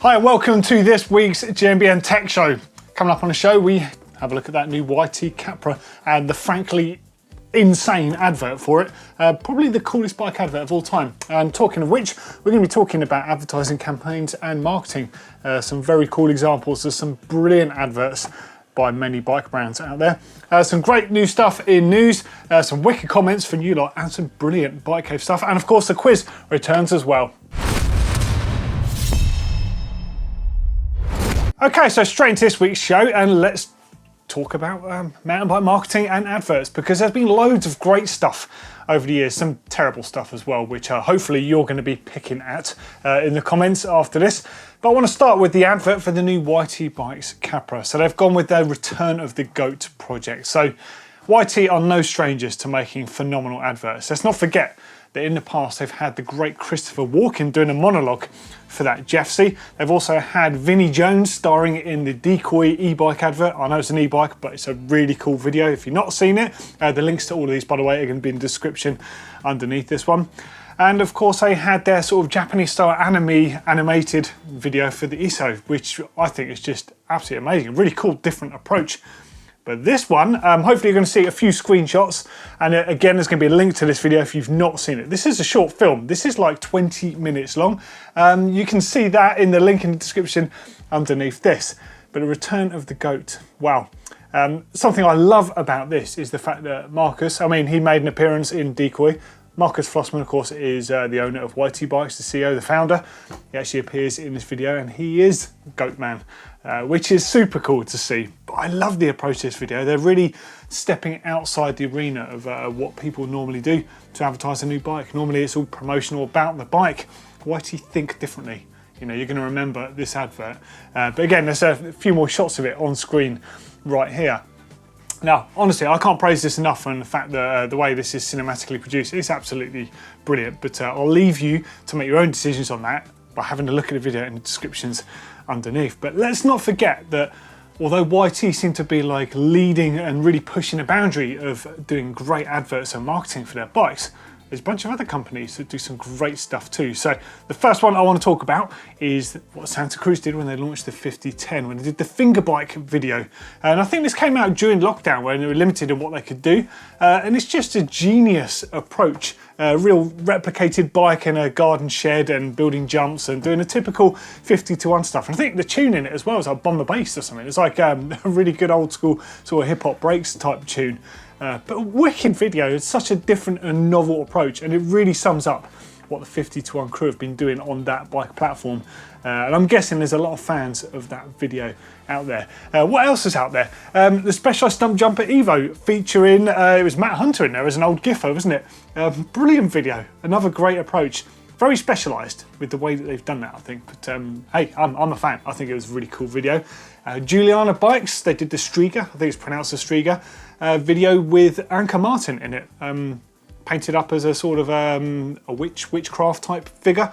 Hi and welcome to this week's GMBN Tech show. Coming up on the show, we have a look at that new YTS Capra and the frankly insane advert for it. Probably the coolest bike advert of all time. And talking of which, we're going to be talking about advertising campaigns and marketing. Some very cool examples of some brilliant adverts by many bike brands out there. Some great new stuff in news, some wicked comments from you lot, and some brilliant Bike Cave stuff. And of course, the quiz returns as well. Okay, so straight into this week's show, and let's talk about mountain bike marketing and adverts, because there's been loads of great stuff over the years, some terrible stuff as well, which hopefully you're going to be picking at in the comments after this. But I want to start with the advert for the new YTS Capra. So they've gone with their Return of the Goat project. So YT are no strangers to making phenomenal adverts. Let's not forget that in the past they've had the great Christopher Walken doing a monologue for that Jeffsy. They've also had Vinnie Jones starring in the Decoy e-bike advert. I know it's an e-bike, but it's a really cool video. If you've not seen it, the links to all of these, by the way, are going to be in the description underneath this one. And of course they had their sort of Japanese style animated video for the ISO, which I think is just absolutely amazing. A really cool, different approach. But this one, hopefully you're going to see a few screenshots, and again there's going to be a link to this video if you've not seen it. This is a short film. This is like 20 minutes long. You can see that in the link in the description underneath this. But the Return of the Goat, wow. Something I love about this is the fact that Marcus, I mean, he made an appearance in Decoy. Marcus Flossman, of course, is the owner of YT Bikes, the CEO, the founder. He actually appears in this video, and he is Goat Man, which is super cool to see. But I love the approach to this video. They're really stepping outside the arena of what people normally do to advertise a new bike. Normally it's all promotional about the bike. YT think differently. You know, you're going to remember this advert. But again, there's a few more shots of it on screen right here. Now, honestly, I can't praise this enough, and the fact that the way this is cinematically produced is absolutely brilliant. But I'll leave you to make your own decisions on that by having a look at the video in the descriptions underneath. But let's not forget that although YT seem to be like leading and really pushing the boundary of doing great adverts and marketing for their bikes, there's a bunch of other companies that do some great stuff too. So the first one I want to talk about is what Santa Cruz did when they launched the 5010, when they did the finger bike video. And I think this came out during lockdown when they were limited in what they could do. And it's just a genius approach. A real replicated bike in a garden shed and building jumps and doing a typical 50-to-1 stuff. And I think the tune in it as well is like Bomb the Bass or something. It's like a really good old school sort of hip hop breaks type tune. But a wicked video. It's such a different and novel approach, and it really sums up what the 50-to-1 crew have been doing on that bike platform. And I'm guessing there's a lot of fans of that video out there. What else is out there? The Specialized Stump Jumper Evo featuring, it was Matt Hunter in there as an old giffer, wasn't it? Brilliant video, another great approach. Very specialised with the way that they've done that, I think. But hey, I'm a fan. I think it was a really cool video. Juliana Bikes, they did the Striga, I think it's pronounced the Striga, video with Anka Martin in it. Painted up as a sort of a witchcraft type figure,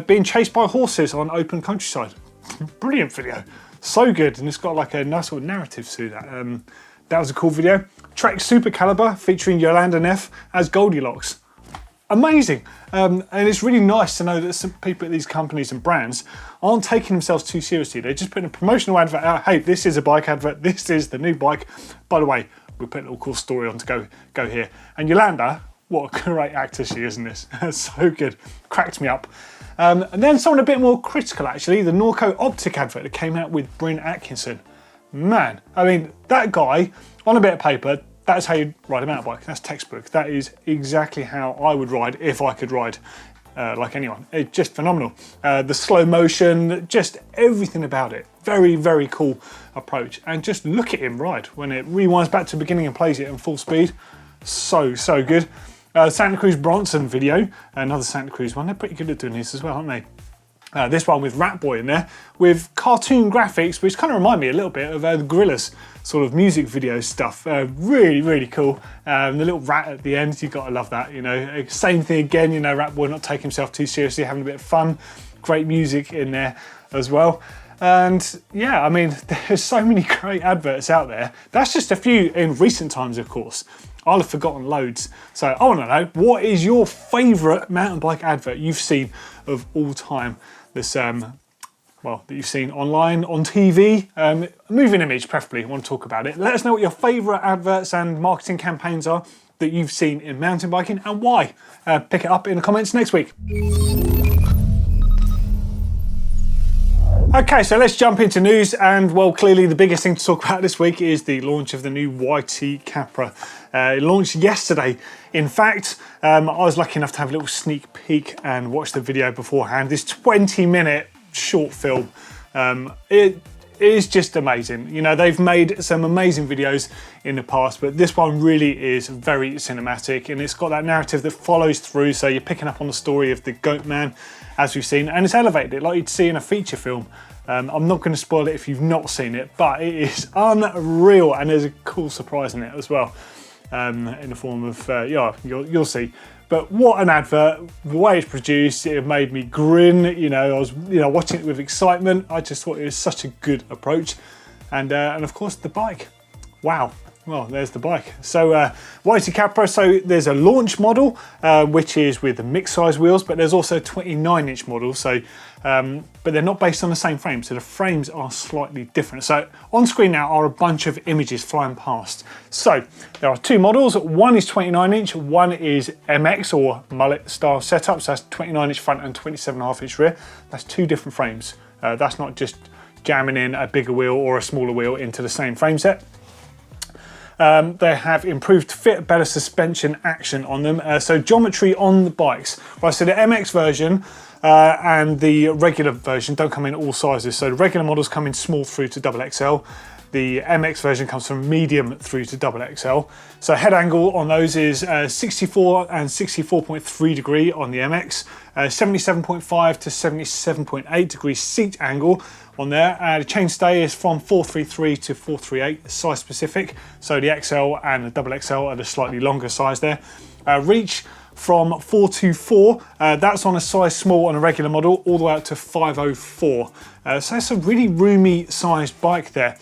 being chased by horses on open countryside. Brilliant video. So good, and it's got like a nice little narrative to that. That was a cool video. Trek Super Caliber featuring Yolanda Neff as Goldilocks. Amazing. And it's really nice to know that some people at these companies and brands aren't taking themselves too seriously. They're just putting a promotional advert out. Hey, this is a bike advert. This is the new bike. By the way, we put a little cool story on to go here. And Yolanda, what a great actor she is in this. So good. Cracked me up. And then someone a bit more critical, actually, the Norco Optic advert that came out with Bryn Atkinson. Man, I mean, that guy, on a bit of paper, that's how you ride a mountain bike. That's textbook. That is exactly how I would ride if I could ride like anyone. It's just phenomenal. The slow motion, just everything about it. Very, very cool approach. And just look at him ride when it rewinds back to the beginning and plays it in full speed. So good. Santa Cruz Bronson video, another Santa Cruz one. They're pretty good at doing this as well, aren't they? This one with Rat Boy in there, with cartoon graphics, which kind of remind me a little bit of the Gorillaz sort of music video stuff. Really, really cool. The little rat at the end, you've got to love that, you know. Same thing again, you know, Rat Boy not taking himself too seriously, having a bit of fun. Great music in there as well. And yeah, I mean, there's so many great adverts out there. That's just a few in recent times, of course. I'll have forgotten loads. So I want to know, what is your favourite mountain bike advert you've seen of all time that's well, that you've seen online, on TV, moving image preferably, want to talk about it. Let us know what your favourite adverts and marketing campaigns are that you've seen in mountain biking and why. Pick it up in the comments next week. Okay, so let's jump into news, and well, clearly the biggest thing to talk about this week is the launch of the new YTS Capra. It launched yesterday. In fact, I was lucky enough to have a little sneak peek and watch the video beforehand. This 20-minute short film, it is just amazing. You know, they've made some amazing videos in the past, but this one really is very cinematic, and it's got that narrative that follows through, so you're picking up on the story of the goat man, as we've seen, and it's elevated it like you'd see in a feature film. I'm not going to spoil it if you've not seen it, but it is unreal, and there's a cool surprise in it as well, in the form of, yeah, you'll see. But what an advert, the way it's produced, it made me grin. You know, I was watching it with excitement. I just thought it was such a good approach. And of course the bike, wow. Well, there's the bike. So YTS Capra, so there's a launch model, which is with the mixed size wheels, but there's also a 29-inch model. So, but they're not based on the same frame. So the frames are slightly different. So on screen now are a bunch of images flying past. So there are two models. One is 29-inch, one is MX or mullet style setup. So that's 29-inch front and 27.5-inch rear. That's two different frames. That's not just jamming in a bigger wheel or a smaller wheel into the same frame set. They have improved fit, better suspension action on them. So geometry on the bikes. Right, so the MX version and the regular version don't come in all sizes. So the regular models come in small through to XXL. The MX version comes from medium through to XXL. So head angle on those is 64 and 64.3 degree on the MX, 77.5 to 77.8 degree seat angle on there. The chainstay is from 433 to 438, size specific. So the XL and the XXL are the slightly longer size there. Reach from 424, that's on a size small on a regular model, all the way up to 504. So it's a really roomy sized bike there.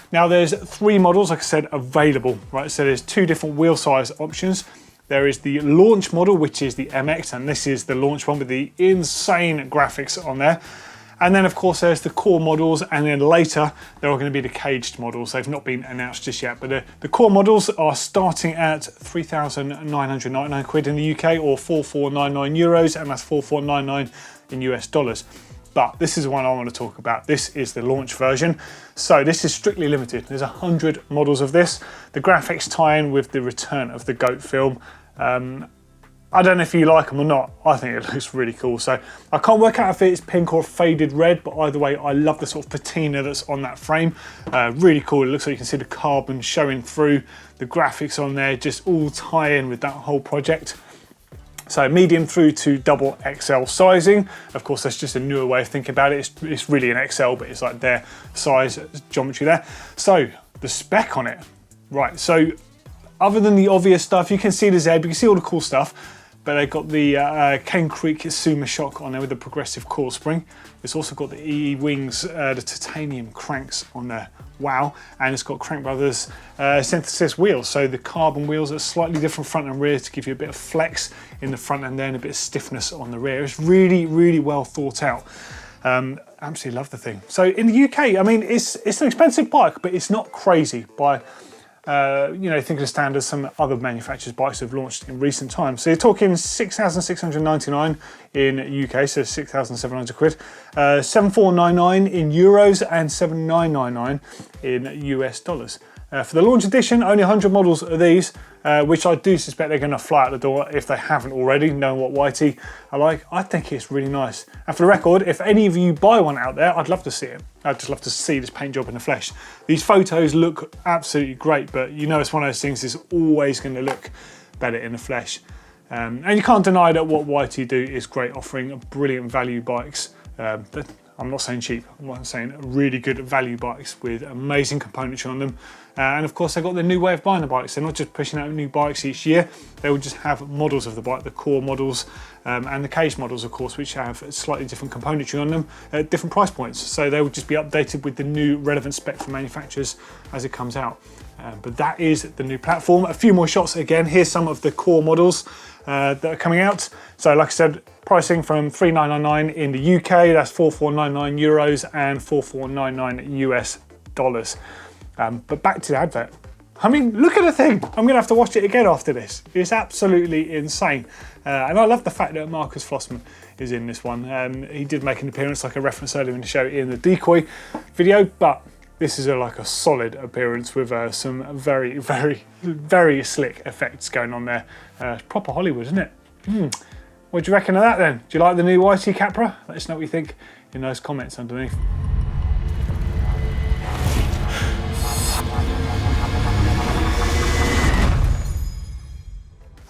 Now there's three models, like I said, available, right? So there's two different wheel size options. There is the launch model, which is the MX, and this is the launch one with the insane graphics on there. And then of course there's the core models, and then later there are going to be the caged models. They've not been announced just yet, but the core models are starting at 3,999 quid in the UK, or 4,499 euros, and that's 4,499 in US dollars. But this is the one I want to talk about. This is the launch version. So this is strictly limited. There's 100 models of this. The graphics tie in with the return of the GOAT film. I don't know if you like them or not. I think it looks really cool. So I can't work out if it's pink or faded red, but either way, I love the sort of patina that's on that frame. Really cool. It looks like you can see the carbon showing through. The graphics on there just all tie in with that whole project. So medium through to XXL sizing. Of course, that's just a newer way of thinking about it. It's really an XL, but it's like their size geometry there. So the spec on it, right? So other than the obvious stuff, you can see the Z, you can see all the cool stuff, but they've got the Cane Creek Suma shock on there with the progressive coil spring. It's also got the EE wings, the titanium cranks on there. Wow, and it's got Crank Brothers synthesis wheels, so the carbon wheels are slightly different front and rear to give you a bit of flex in the front and then a bit of stiffness on the rear. It's really, really well thought out. Absolutely love the thing. So in the UK, I mean, it's an expensive bike, but it's not crazy by you know, think of the standards some other manufacturers' bikes have launched in recent times. So you're talking 6,699 in UK, so 6,700 quid, 7,499 in euros, and 7,999 in US dollars. For the launch edition, only 100 models of these, which I do suspect they're going to fly out the door if they haven't already, knowing what YT are like. I think it's really nice. And for the record, if any of you buy one out there, I'd love to see it. I'd just love to see this paint job in the flesh. These photos look absolutely great, but you know it's one of those things that's always going to look better in the flesh. And you can't deny that what YT do is great, offering brilliant value bikes. I'm not saying cheap, I'm saying really good value bikes with amazing componentry on them. And of course, they've got the new way of buying the bikes. They're not just pushing out new bikes each year, they will just have models of the bike, the core models and the cage models, of course, which have slightly different componentry on them at different price points. So they will just be updated with the new relevant spec from manufacturers as it comes out. But that is the new platform. A few more shots again. Here's some of the core models that are coming out. So like I said, Pricing from €3,999 in the UK, that's €4,499 and €4,499 US dollars. But back to the advert. I mean, look at the thing. I'm going to have to watch it again after this. It's absolutely insane. And I love the fact that Marcus Flossman is in this one. He did make an appearance, like I referenced earlier in the show, in the decoy video, but this is like a solid appearance with some very, very, very slick effects going on there. Proper Hollywood, isn't it? What do you reckon of that then? Do you like the new YTS Capra? Let us know what you think in those comments underneath.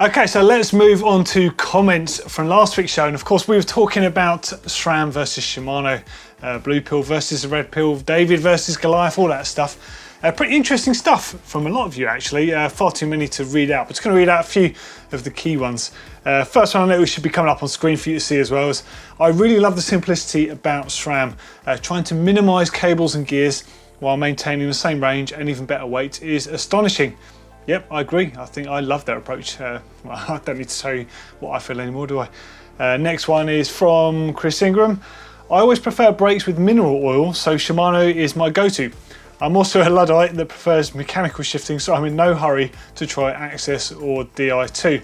Okay, so let's move on to comments from last week's show. And of course, we were talking about SRAM versus Shimano, Blue Pill versus the Red Pill, David versus Goliath, all that stuff. Pretty interesting stuff from a lot of you, actually. Far too many to read out, but just going to read out a few of the key ones. First one I know we should be coming up on screen for you to see as well. Is I really love the simplicity about SRAM. Trying to minimise cables and gears while maintaining the same range and even better weight is astonishing. Yep, I agree. I think I love their approach. Well, I don't need to tell you what I feel anymore, do I? Next one is from Chris Ingram. I always prefer brakes with mineral oil, so Shimano is my go-to. I'm also a Luddite that prefers mechanical shifting, so I'm in no hurry to try Access or Di2.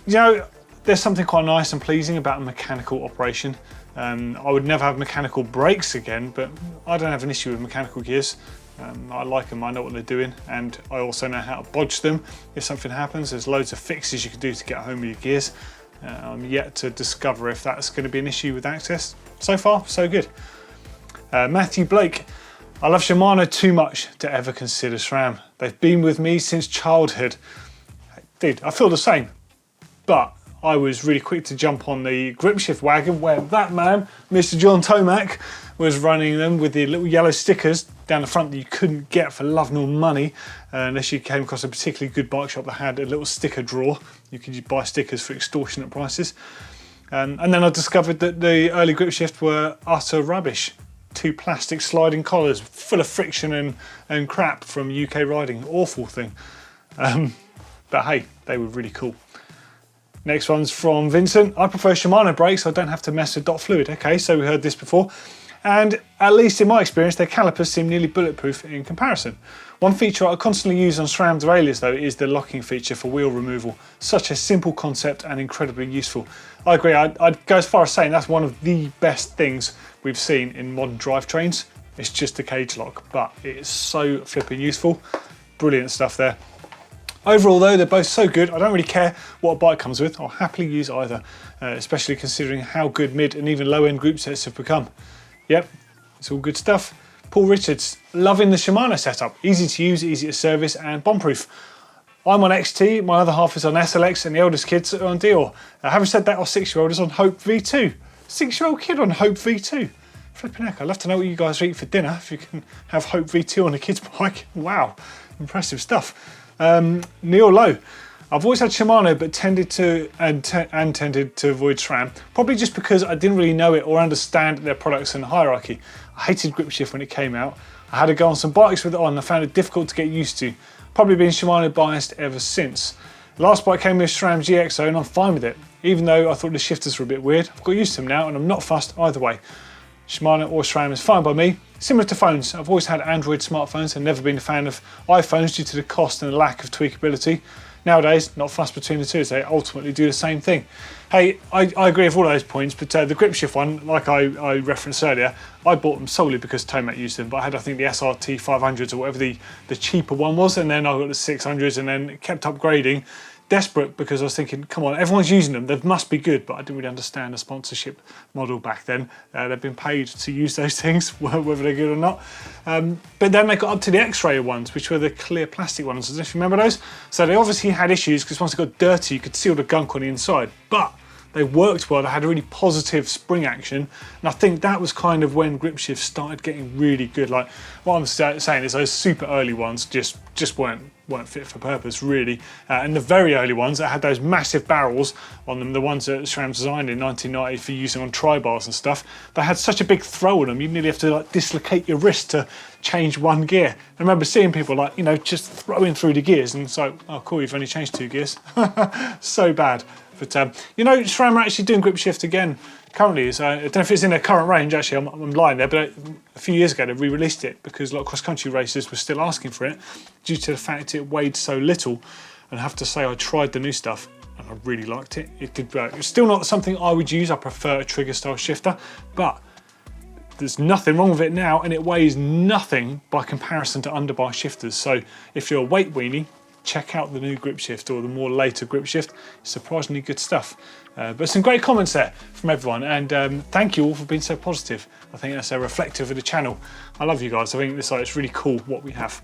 You know, there's something quite nice and pleasing about a mechanical operation. I would never have mechanical brakes again, but I don't have an issue with mechanical gears. I like them, I know what they're doing, and I also know how to bodge them if something happens. There's loads of fixes you can do to get home with your gears. I'm yet to discover if that's going to be an issue with Access. So far, so good. Matthew Blake. I love Shimano too much to ever consider SRAM. They've been with me since childhood. Dude, I feel the same, but I was really quick to jump on the grip shift wagon where that man, Mr. John Tomac, was running them with the little yellow stickers down the front that you couldn't get for love nor money unless you came across a particularly good bike shop that had a little sticker drawer. You could buy stickers for extortionate prices. And then I discovered that the early grip shift were utter rubbish. 2 plastic sliding collars full of friction and crap from UK riding. Awful thing. But hey, they were really cool. Next one's from Vincent. I prefer Shimano brakes, so I don't have to mess with dot fluid. Okay, so we heard this before. And at least in my experience, their calipers seem nearly bulletproof in comparison. One feature I constantly use on SRAM derailleurs though is the locking feature for wheel removal. Such a simple concept and incredibly useful. I agree, I'd go as far as saying that's one of the best things we've seen in modern drivetrains. It's just a cage lock, but it's so flipping useful. Brilliant stuff there. Overall though, they're both so good, I don't really care what a bike comes with. I'll happily use either, especially considering how good mid and even low end group sets have become. Yep, it's all good stuff. Paul Richards, loving the Shimano setup. Easy to use, easy to service and bomb-proof. I'm on XT, my other half is on SLX and the eldest kids are on Dior. Having said that, our 6-year-old is on Hope V2. 6-year-old kid on Hope V2. Flipping heck, I'd love to know what you guys eat for dinner if you can have Hope V2 on a kid's bike. Wow, impressive stuff. Neil Lowe. I've always had Shimano, but tended to avoid SRAM, probably just because I didn't really know it or understand their products and hierarchy. I hated grip shift when it came out. I had to go on some bikes with it on and I found it difficult to get used to. Probably been Shimano biased ever since. The last bike came with SRAM GXO and I'm fine with it, even though I thought the shifters were a bit weird. I've got used to them now and I'm not fussed either way. Shimano or SRAM is fine by me. Similar to phones, I've always had Android smartphones and never been a fan of iPhones due to the cost and the lack of tweakability. Nowadays, not fussed between the two, as they ultimately do the same thing. Hey, I agree with all those points, but the grip shift one, like I referenced earlier, I bought them solely because Tomac used them, but I had, I think, the SRT 500s or whatever the cheaper one was, and then I got the 600s and then kept upgrading. Desperate because I was thinking, come on, everyone's using them, they must be good, but I didn't really understand the sponsorship model back then. They've been paid to use those things, whether they're good or not. But then they got up to the X-ray ones, which were the clear plastic ones, if you remember those. So they obviously had issues because once it got dirty, you could see all the gunk on the inside, but they worked well, they had a really positive spring action, and I think that was kind of when grip shifts started getting really good. Like, what I'm saying is those super early ones just weren't fit for purpose, really. And the very early ones that had those massive barrels on them, the ones that SRAM designed in 1990 for using on tri-bars and stuff, they had such a big throw on them, you nearly have to like dislocate your wrist to change one gear. I remember seeing people like, you know, just throwing through the gears, and it's like, oh cool, you've only changed 2 gears. So bad. But you know, SRAM are actually doing grip shift again currently. So I don't know if it's in their current range, actually, I'm lying there, but a few years ago they re-released it because a lot of cross-country racers were still asking for it due to the fact it weighed so little. And I have to say, I tried the new stuff and I really liked it. It's still not something I would use. I prefer a trigger style shifter, but there's nothing wrong with it now, and it weighs nothing by comparison to underbar shifters. So if you're a weight weenie, check out the new grip shift or the more later grip shift. It's surprisingly good stuff. But some great comments there from everyone, and thank you all for being so positive. I think that's reflective of the channel. I love you guys. I think this it's really cool what we have.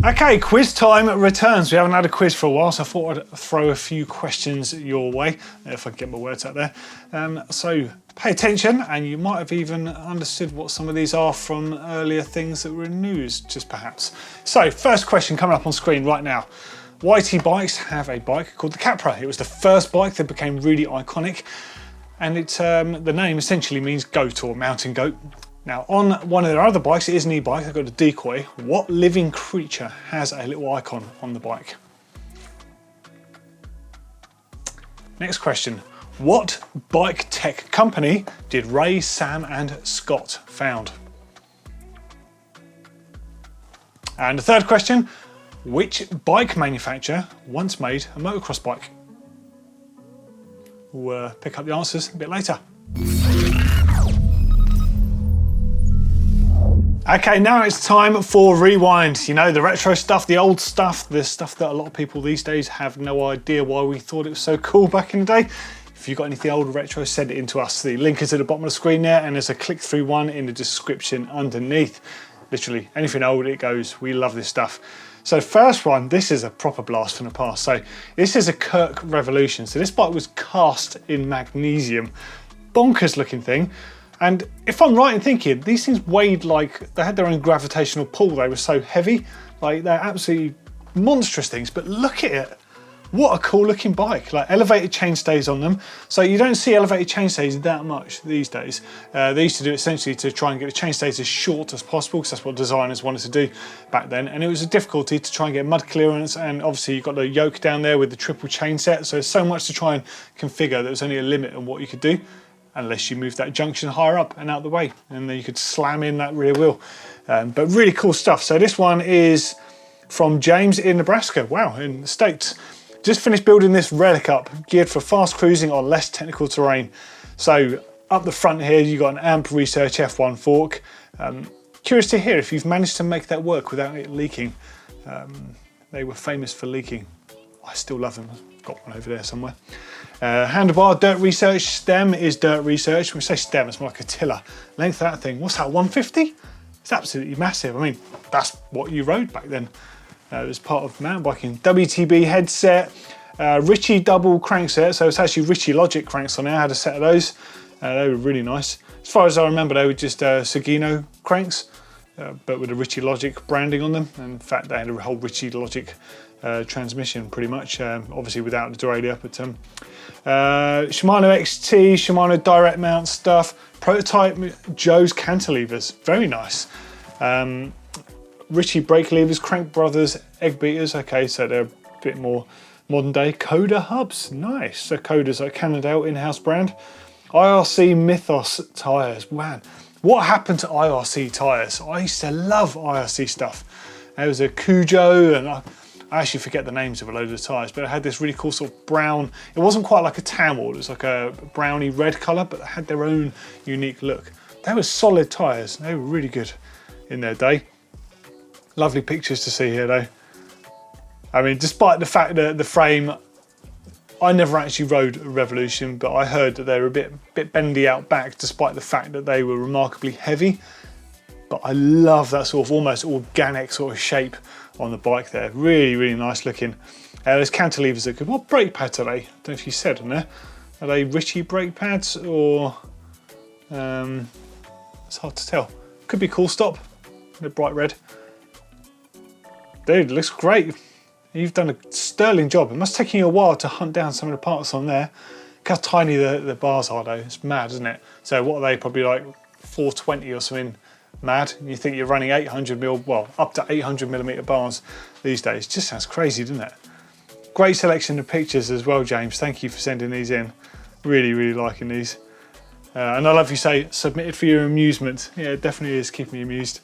Okay, quiz time returns. We haven't had a quiz for a while, so I thought I'd throw a few questions your way, if I can get my words out there. So pay attention, and you might have even understood what some of these are from earlier things that were in news, just perhaps. So first question coming up on screen right now. YT Bikes have a bike called the Capra. It was the first bike that became really iconic, and it's the name essentially means goat or mountain goat. Now, on one of their other bikes, it is an e-bike, they've got a decoy. What living creature has a little icon on the bike? Next question. What bike tech company did Ray, Sam and Scott found? And the third question. Which bike manufacturer once made a motocross bike? We'll pick up the answers a bit later. Okay, now it's time for Rewind. You know, the retro stuff, the old stuff, the stuff that a lot of people these days have no idea why we thought it was so cool back in the day. If you've got anything old or retro, send it in to us. The link is at the bottom of the screen there, and there's a click-through one in the description underneath. Literally, anything old, it goes. We love this stuff. So first one, this is a proper blast from the past. So this is a Kirk Revolution. So this bike was cast in magnesium. Bonkers looking thing. And if I'm right in thinking, these things weighed like, they had their own gravitational pull. They were so heavy, like they're absolutely monstrous things, but look at it. What a cool looking bike, like elevated chainstays on them. So you don't see elevated chainstays that much these days. They used to do it essentially to try and get the chainstays as short as possible, because that's what designers wanted to do back then. And it was a difficulty to try and get mud clearance. And obviously you've got the yoke down there with the triple chain set. So there's so much to try and configure. There was only a limit on what you could do, unless you move that junction higher up and out the way, and then you could slam in that rear wheel. But really cool stuff. So this one is from James in Nebraska. Wow, in the States. Just finished building this relic up, geared for fast cruising on less technical terrain. So up the front here, you've got an AMP Research F1 fork. Curious to hear if you've managed to make that work without it leaking. They were famous for leaking. I still love them. I've got one over there somewhere. Handlebar, Dirt Research. Stem is Dirt Research. When we say stem, it's more like a tiller. Length of that thing, what's that, 150? It's absolutely massive. I mean, that's what you rode back then. It was part of mountain biking. WTB headset, Ritchie double crankset. So it's actually Ritchie Logic cranks on there. I had a set of those. They were really nice. As far as I remember, they were just Sagino cranks, but with a Ritchie Logic branding on them. In fact, they had a whole Ritchie Logic transmission pretty much, obviously without the derailleur, but Shimano XT, Shimano direct mount stuff, prototype Joe's cantilevers, very nice. Ritchie brake levers, Crank Brothers egg beaters, okay, so they're a bit more modern day. Coda hubs, nice. So Coda's a Cannondale in-house brand. IRC Mythos tyres, man, what happened to IRC tyres? I used to love IRC stuff. There was a Cujo, and I actually forget the names of a load of the tyres, but it had this really cool sort of brown, it wasn't quite like a tan wool, it was like a browny red colour, but they had their own unique look. They were solid tyres, they were really good in their day. Lovely pictures to see here though. I mean, despite the fact that the frame, I never actually rode a Revolution, but I heard that they were a bit bendy out back, despite the fact that they were remarkably heavy. But I love that sort of almost organic sort of shape on the bike there. Really, really nice looking. There's cantilevers that good. What brake pads are they? I don't know if you said on there. Are they Ritchie brake pads or it's hard to tell. Could be Cool Stop. They're bright red. Dude, looks great. You've done a sterling job. It must take you a while to hunt down some of the parts on there. Look how tiny the bars are though. It's mad, isn't it? So what are they? Probably like 420 or something mad. And you think you're running 800 mil, well, up to 800 millimeter bars these days. Just sounds crazy, doesn't it? Great selection of pictures as well, James. Thank you for sending these in. Really, really liking these. And I love you say, submitted for your amusement. Yeah, it definitely is keeping me amused.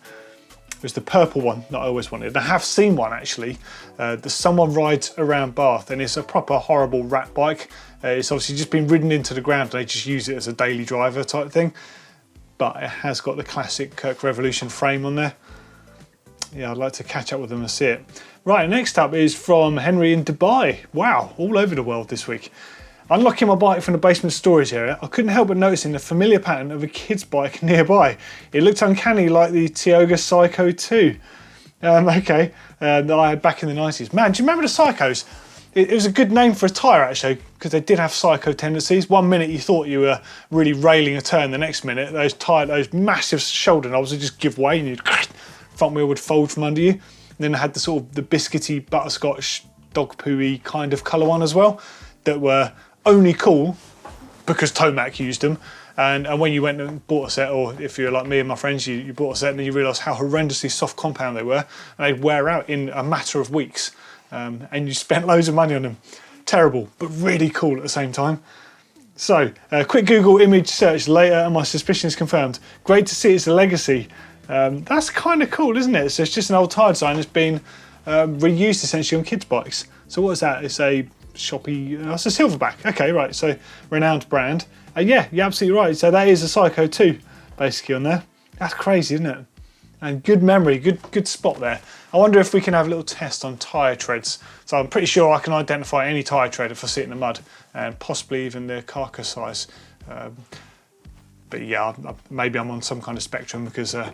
It was the purple one that I always wanted. I have seen one actually. That someone rides around Bath, and it's a proper horrible rat bike. It's obviously just been ridden into the ground and they just use it as a daily driver type thing. But it has got the classic Kirk Revolution frame on there. Yeah, I'd like to catch up with them and see it. Right, next up is from Henry in Dubai. Wow, all over the world this week. Unlocking my bike from the basement storage area, I couldn't help but noticing the familiar pattern of a kid's bike nearby. It looked uncanny like the Tioga Psycho 2. Okay, that I had back in the 90s. Man, do you remember the Psychos? It was a good name for a tyre actually, because they did have psycho tendencies. One minute you thought you were really railing a turn, the next minute those massive shoulder knobs would just give way and you'd front wheel would fold from under you. And then they had the sort of the biscuity butterscotch dog poo-y kind of colour one as well, that were only cool because Tomac used them. And when you went and bought a set, or if you're like me and my friends, you bought a set and then you realise how horrendously soft compound they were, and they'd wear out in a matter of weeks. And you spent loads of money on them. Terrible, but really cool at the same time. So, quick Google image search later and my suspicion is confirmed. Great to see it's a legacy. That's kind of cool, isn't it? So it's just an old tyre design that's been reused essentially on kids' bikes. So what is that? It's a Shoppy, it's a Silverback. Okay, right, so renowned brand. Yeah, you're absolutely right. So that is a Psycho 2 basically on there. That's crazy, isn't it? And good memory, good spot there. I wonder if we can have a little test on tyre treads. So I'm pretty sure I can identify any tyre tread if I see it in the mud, and possibly even the carcass size. But yeah, maybe I'm on some kind of spectrum, because I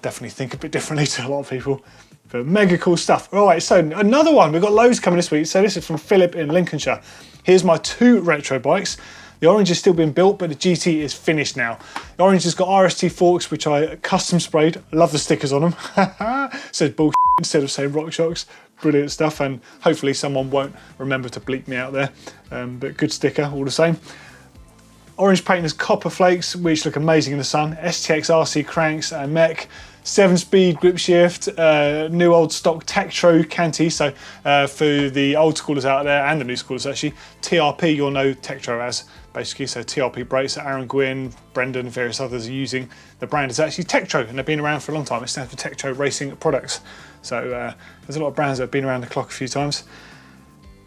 definitely think a bit differently to a lot of people. But mega cool stuff. All right, so another one. We've got loads coming this week. So this is from Philip in Lincolnshire. Here's my 2 retro bikes. The Orange is still being built, but the GT is finished now. The Orange has got RST forks, which I custom sprayed. I love the stickers on them. Says bullshit instead of saying RockShox. Brilliant stuff, and hopefully someone won't remember to bleep me out there. But good sticker all the same. Orange paint has copper flakes, which look amazing in the sun. STX RC cranks and mech. 7-speed grip shift, new old stock Tektro canty. So for the old schoolers out there, and the new schoolers actually, TRP you'll know Tektro as, basically. So TRP brakes that Aaron Gwynn, Brendan, various others are using. The brand is actually Tektro, and they've been around for a long time. It stands for Tektro Racing Products. So there's a lot of brands that have been around the clock a few times.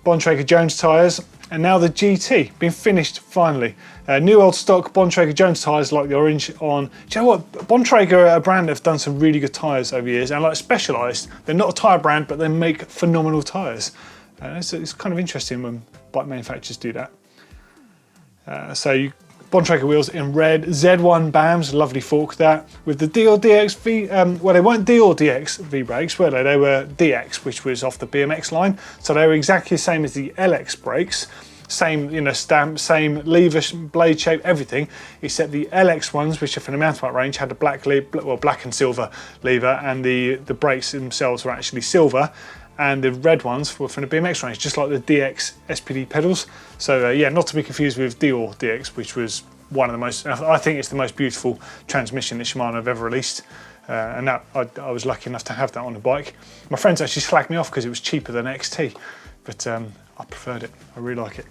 Bontrager Jones tyres, and now the GT, been finished finally. New old stock Bontrager Jones tyres like the Orange on. Do you know what? Bontrager are a brand that have done some really good tyres over the years, and like specialised. They're not a tyre brand, but they make phenomenal tyres. It's kind of interesting when bike manufacturers do that. Bontrager wheels in red, Z1 BAMs, lovely fork that, with the D or DX V, well they weren't D or DX V brakes, were they? They were DX, which was off the BMX line. So they were exactly the same as the LX brakes, same stamp, same lever, blade shape, everything, except the LX ones, which are from the mountain bike range, had a black and silver lever, and the brakes themselves were actually silver. And the red ones were from the BMX range, just like the DX SPD pedals. So yeah, not to be confused with Dior DX, which was one of the most, I think it's the most beautiful transmission that Shimano have ever released. And that I was lucky enough to have that on the bike. My friends actually slagged me off because it was cheaper than XT, but I preferred it, I really like it.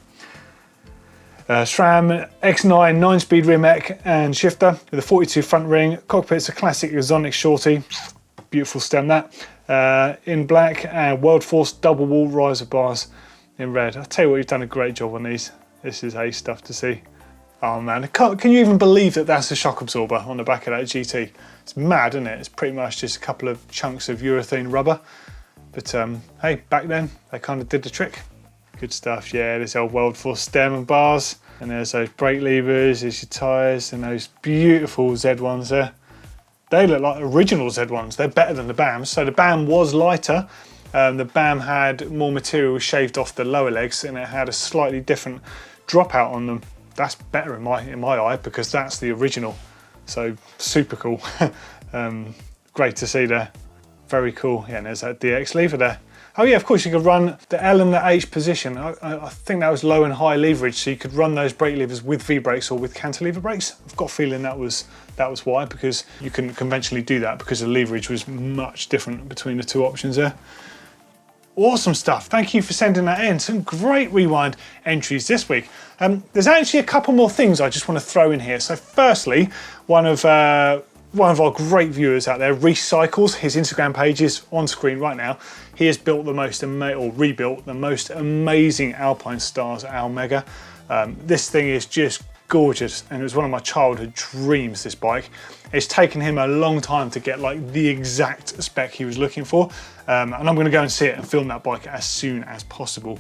SRAM X9 9-speed rear mech and shifter with a 42 front ring. Cockpit's a classic Exonic Shorty, beautiful stem that. In black, and World Force double wall riser bars in red. I'll tell you what, you've done a great job on these. This is ace stuff to see. Oh man, can you even believe that that's a shock absorber on the back of that GT? It's mad, isn't it? It's pretty much just a couple of chunks of urethane rubber. But hey, back then, they kind of did the trick. Good stuff, yeah, this old World Force stem and bars. And there's those brake levers, there's your tyres, and those beautiful Z1s there. They look like original Z1s. They're better than the BAMs. So the BAM was lighter. The BAM had more material shaved off the lower legs, and it had a slightly different dropout on them. That's better in my eye, because that's the original. So super cool. Great to see there. Very cool. Yeah, and there's that DX lever there. Oh yeah, of course you could run the L and the H position. I think that was low and high leverage, so you could run those brake levers with V brakes or with cantilever brakes. I've got a feeling that was why, because you couldn't conventionally do that because the leverage was much different between the two options there. Awesome stuff. Thank you for sending that in. Some great rewind entries this week. There's actually a couple more things I just want to throw in here. So firstly, one of our great viewers out there, Recycles, his Instagram page is on screen right now. He has built the most rebuilt the most amazing Alpine Stars Almega. This thing is just gorgeous, and it was one of my childhood dreams, this bike. It's taken him a long time to get like the exact spec he was looking for, and I'm going to go and see it and film that bike as soon as possible.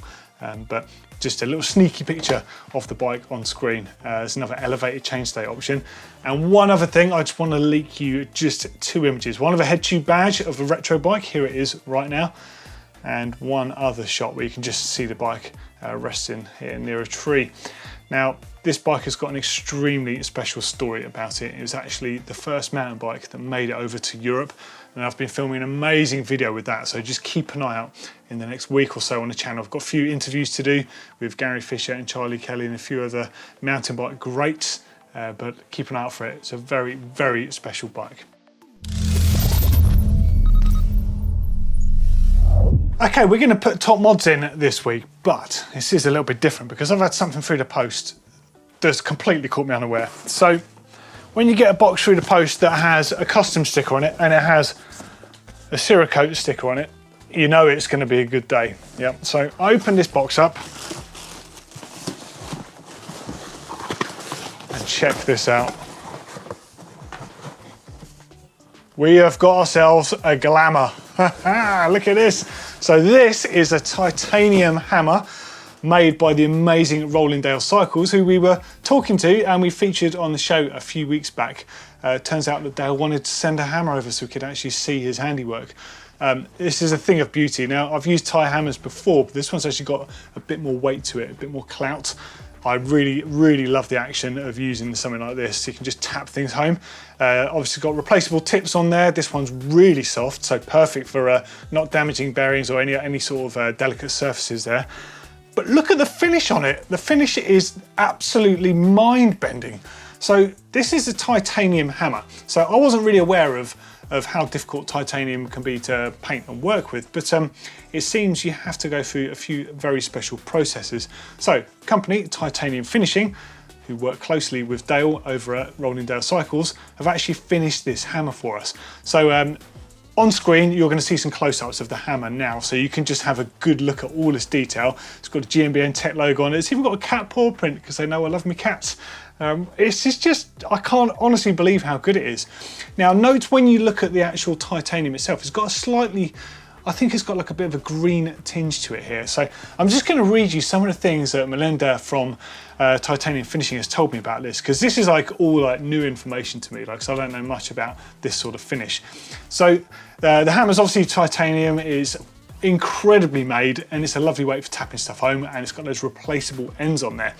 But just a little sneaky picture of the bike on screen. There's another elevated chainstay option. And one other thing, I just want to leak you just 2 images. One of a head tube badge of a retro bike, here it is right now. And one other shot where you can just see the bike resting here near a tree. Now, this bike has got an extremely special story about it. It was actually the first mountain bike that made it over to Europe, and I've been filming an amazing video with that, so just keep an eye out in the next week or so on the channel. I've got a few interviews to do with Gary Fisher and Charlie Kelly and a few other mountain bike greats, but keep an eye out for it. It's a very, very special bike. Okay, we're going to put top mods in this week, but this is a little bit different because I've had something through the post that's completely caught me unaware. So when you get a box through the post that has a custom sticker on it and it has a Cerakote sticker on it, you know it's going to be a good day. Yep. So I opened this box up and check this out. We have got ourselves a glamour. Look at this. So this is a titanium hammer made by the amazing Rollingdale Cycles, who we were talking to and we featured on the show a few weeks back. Turns out that Dale wanted to send a hammer over so we could actually see his handiwork. This is a thing of beauty. Now, I've used tie hammers before, but this one's actually got a bit more weight to it, a bit more clout. I really, really love the action of using something like this. You can just tap things home. Obviously got replaceable tips on there. This one's really soft, so perfect for not damaging bearings or any sort of delicate surfaces there. But look at the finish on it. The finish is absolutely mind-bending. So this is a titanium hammer. So I wasn't really aware of how difficult titanium can be to paint and work with, but it seems you have to go through a few very special processes. So company Titanium Finishing, who work closely with Dale over at Rollingdale Cycles, have actually finished this hammer for us. So on screen, you're going to see some close-ups of the hammer now, so you can just have a good look at all this detail. It's got a GMBN Tech logo on it. It's even got a cat paw print because they know I love my cats. It's just, I can't honestly believe how good it is. Now, note when you look at the actual titanium itself, it's got a slightly, I think it's got like a bit of a green tinge to it here. So I'm just going to read you some of the things that Melinda from Titanium Finishing has told me about this, because this is like all like new information to me, like, so I don't know much about this sort of finish. So the hammer's obviously titanium, is incredibly made, and it's a lovely weight for tapping stuff home, and it's got those replaceable ends on there.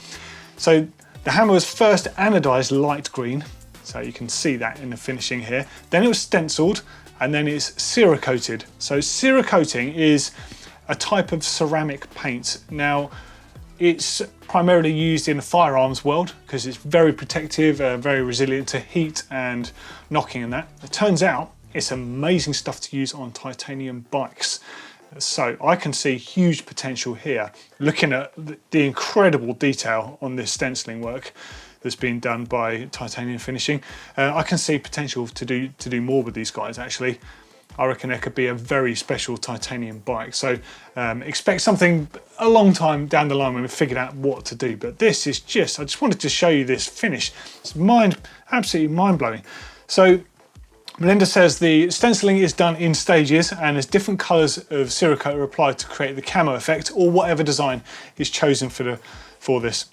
So the hammer was first anodized light green, so you can see that in the finishing here. Then it was stenciled, and then it's Cerakoted. So Cerakoting is a type of ceramic paint. Now, it's primarily used in the firearms world because it's very protective, very resilient to heat and knocking and that. It turns out it's amazing stuff to use on titanium bikes. So I can see huge potential here, looking at the incredible detail on this stenciling work that's been done by Titanium Finishing. I can see potential to do more with these guys, actually. I reckon there could be a very special titanium bike. So expect something a long time down the line when we've figured out what to do. But this is just, I just wanted to show you this finish. It's absolutely mind-blowing. So Melinda says the stenciling is done in stages and there's different colours of Cerakote are applied to create the camo effect or whatever design is chosen for this.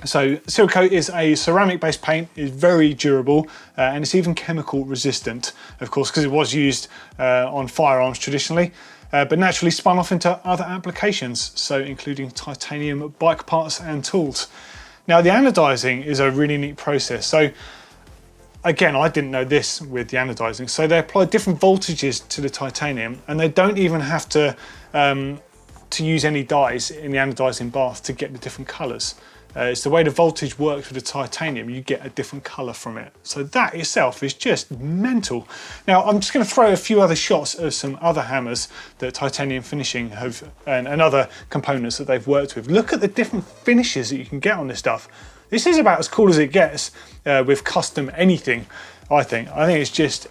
So Cerakote is a ceramic-based paint, is very durable, and it's even chemical resistant, of course, because it was used on firearms traditionally, but naturally spun off into other applications, so including titanium bike parts and tools. Now, the anodizing is a really neat process. So again, I didn't know this with the anodizing. So they apply different voltages to the titanium, and they don't even have to use any dyes in the anodizing bath to get the different colors. It's the way the voltage works with the titanium. You get a different colour from it. So that itself is just mental. Now I'm just going to throw a few other shots of some other hammers that Titanium Finishing have and other components that they've worked with. Look at the different finishes that you can get on this stuff. This is about as cool as it gets with custom anything, I think. I think it's just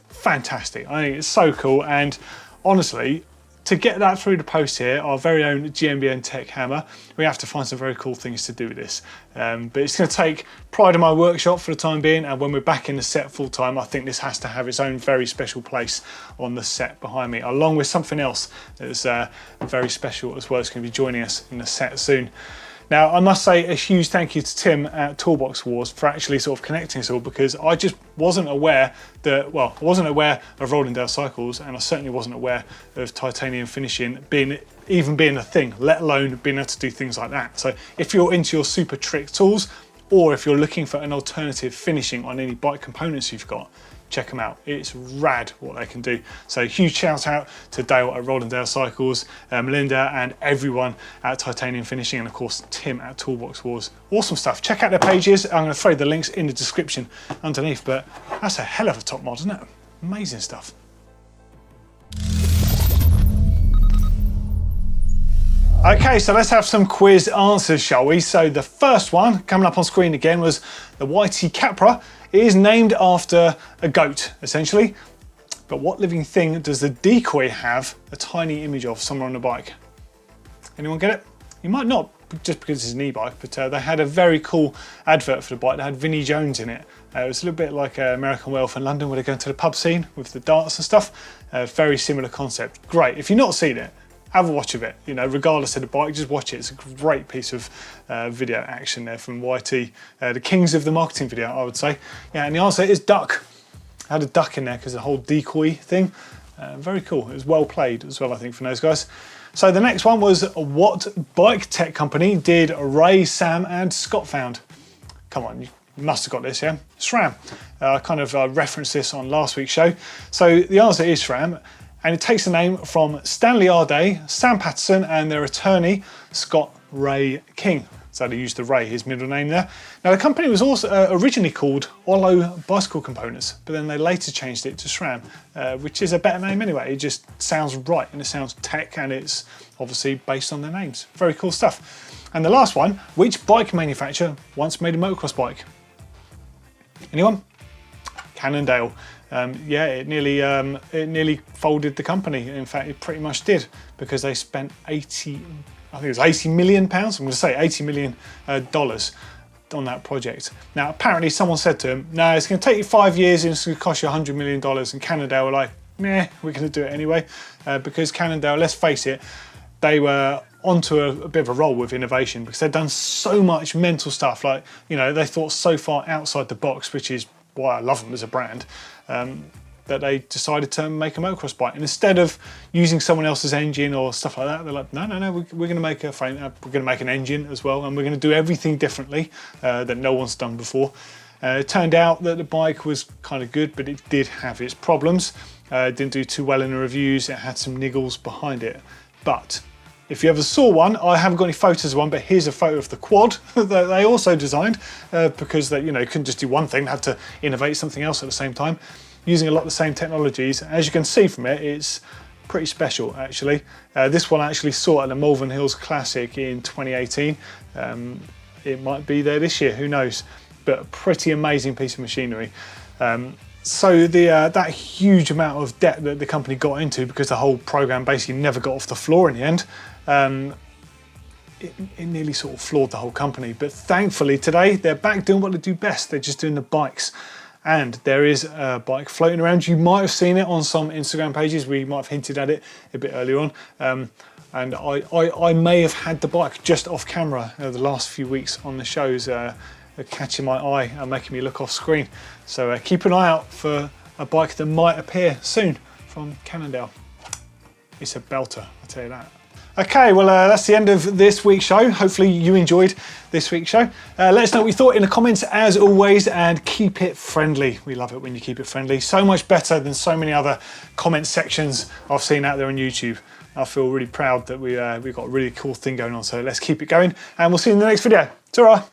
fantastic. I think it's so cool, and honestly, to get that through the post here, our very own GMBN Tech hammer, we have to find some very cool things to do with this. But it's going to take pride in my workshop for the time being, and when we're back in the set full time, I think this has to have its own very special place on the set behind me, along with something else that's very special as well. It's going to be joining us in the set soon. Now, I must say a huge thank you to Tim at Toolbox Wars for actually sort of connecting us all, because I just wasn't aware that, well, I wasn't aware of Rollingdale Cycles, and I certainly wasn't aware of Titanium Finishing even being a thing, let alone being able to do things like that. So if you're into your super trick tools, or if you're looking for an alternative finishing on any bike components you've got, check them out. It's rad what they can do. So huge shout out to Dale at Rollingdale Cycles, Melinda and everyone at Titanium Finishing, and of course Tim at Toolbox Wars. Awesome stuff. Check out their pages. I'm going to throw the links in the description underneath, but that's a hell of a top mod, isn't it? Amazing stuff. Okay, so let's have some quiz answers, shall we? So the first one coming up on screen again was the YTS Capra. It is named after a goat, essentially. But what living thing does the decoy have a tiny image of somewhere on the bike? Anyone get it? You might not, just because it's an e-bike, but they had a very cool advert for the bike that had Vinnie Jones in it. It was a little bit like American Wealth in London, where they go into the pub scene with the darts and stuff. Very similar concept. Great. If you've not seen it, have a watch of it. You know, regardless of the bike, just watch it. It's a great piece of video action there from YT, the kings of the marketing video, I would say. Yeah, and the answer is duck. I had a duck in there because the whole decoy thing. Very cool. It was well played as well, I think, from those guys. So the next one was, what bike tech company did Ray, Sam and Scott found? Come on, you must have got this, yeah? SRAM. I kind of referenced this on last week's show. So the answer is SRAM. And it takes the name from Stanley Arday, Sam Patterson, and their attorney, Scott Ray King. So they used the Ray, his middle name there. Now the company was also originally called Olo Bicycle Components, but then they later changed it to SRAM, which is a better name anyway. It just sounds right, and it sounds tech, and it's obviously based on their names. Very cool stuff. And the last one, which bike manufacturer once made a motocross bike? Anyone? Cannondale. Yeah, it nearly folded the company. In fact, it pretty much did, because they spent I think it was 80 million pounds. I'm going to say 80 million dollars on that project. Now, apparently someone said to him, no, it's going to take you 5 years and it's going to cost you $100 million. And Cannondale were like, meh, we're going to do it anyway. Because Cannondale, let's face it, they were onto a bit of a roll with innovation, because they'd done so much mental stuff. Like, you know, they thought so far outside the box, which is why I love them as a brand, that they decided to make a motocross bike. And instead of using someone else's engine or stuff like that, they're like, no, we're going to make a frame, we're going to make an engine as well, and we're going to do everything differently that no one's done before. It turned out that the bike was kind of good, but it did have its problems. It didn't do too well in the reviews. It had some niggles behind it. But if you ever saw one, I haven't got any photos of one, but here's a photo of the quad that they also designed, because they, you know, couldn't just do one thing, they had to innovate something else at the same time, using a lot of the same technologies. As you can see from it, it's pretty special actually. This one actually saw at the Malvern Hills Classic in 2018. It might be there this year, who knows? But a pretty amazing piece of machinery. So that huge amount of debt that the company got into, because the whole program basically never got off the floor in the end, it nearly sort of floored the whole company. But thankfully today they're back doing what they do best. They're just doing the bikes. And there is a bike floating around. You might have seen it on some Instagram pages. We might have hinted at it a bit earlier on. And I may have had the bike just off camera the last few weeks on the shows, catching my eye and making me look off screen. So keep an eye out for a bike that might appear soon from Cannondale. It's a belter, I'll tell you that. Okay, well that's the end of this week's show. Hopefully you enjoyed this week's show. Let us know what you thought in the comments as always, and keep it friendly. We love it when you keep it friendly. So much better than so many other comment sections I've seen out there on YouTube. I feel really proud that we've got a really cool thing going on. So let's keep it going, and we'll see you in the next video. Ta-ra!